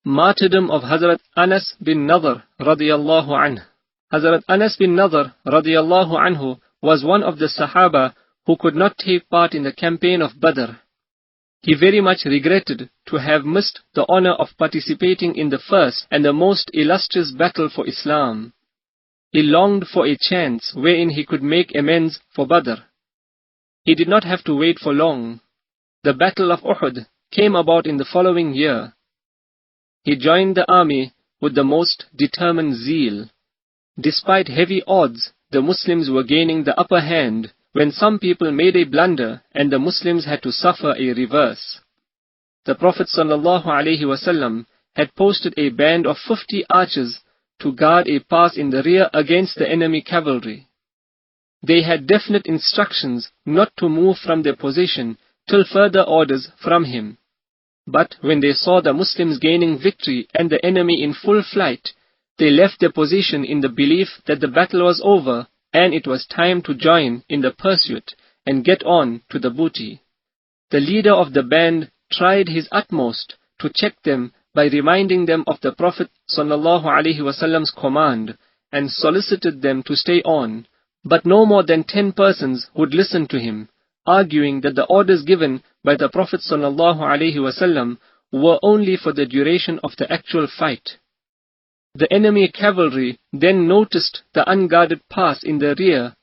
Martyrdom of Hazrat Anas bin Nadr radiyallahu anhu. Hazrat Anas bin Nadr radiyallahu anhu was one of the Sahaba who could not take part in the campaign of Badr. He very much regretted to have missed the honor of participating in the first and the most illustrious battle for Islam. He longed for a chance wherein he could make amends for Badr. He did not have to wait for long. The Battle of Uhud came about in the following year. He joined the army with the most determined zeal. Despite heavy odds, the Muslims were gaining the upper hand when some people made a blunder and the Muslims had to suffer a reverse. The Prophet ﷺ had posted a band of 50 archers to guard a pass in the rear against the enemy cavalry. They had definite instructions not to move from their position till further orders from him. But when they saw the Muslims gaining victory and the enemy in full flight, they left their position in the belief that the battle was over and it was time to join in the pursuit and get on to the booty. The leader of the band tried his utmost to check them by reminding them of the Prophet ﷺ's command and solicited them to stay on, but no more than 10 persons would listen to him, arguing that the orders given by the Prophet ﷺ were only for the duration of the actual fight. The enemy cavalry then noticed the unguarded pass in the rear,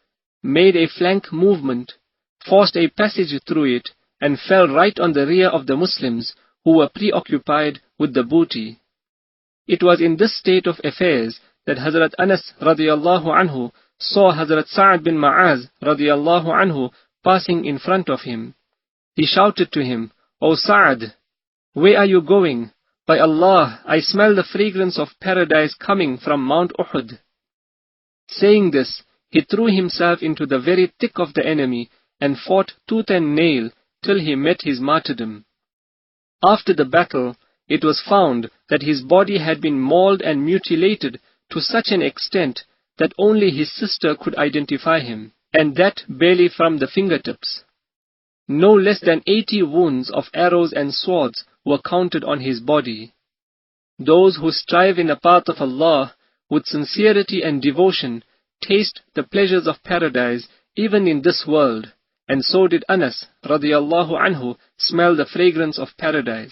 made a flank movement, forced a passage through it, and fell right on the rear of the Muslims who were preoccupied with the booty. It was in this state of affairs that Hazrat Anas radiyallahu anhu saw Hazrat Sa'ad bin Ma'az radiyallahu anhu passing in front of him. He shouted to him, "O Sa'ad, where are you going? By Allah, I smell the fragrance of paradise coming from Mount Uhud." Saying this, he threw himself into the very thick of the enemy and fought tooth and nail till he met his martyrdom. After the battle, it was found that his body had been mauled and mutilated to such an extent that only his sister could identify him, and that barely from the fingertips. No less than 80 wounds of arrows and swords were counted on his body. Those who strive in the path of Allah with sincerity and devotion taste the pleasures of paradise even in this world, and so did Anas radiyallahu anhu smell the fragrance of paradise.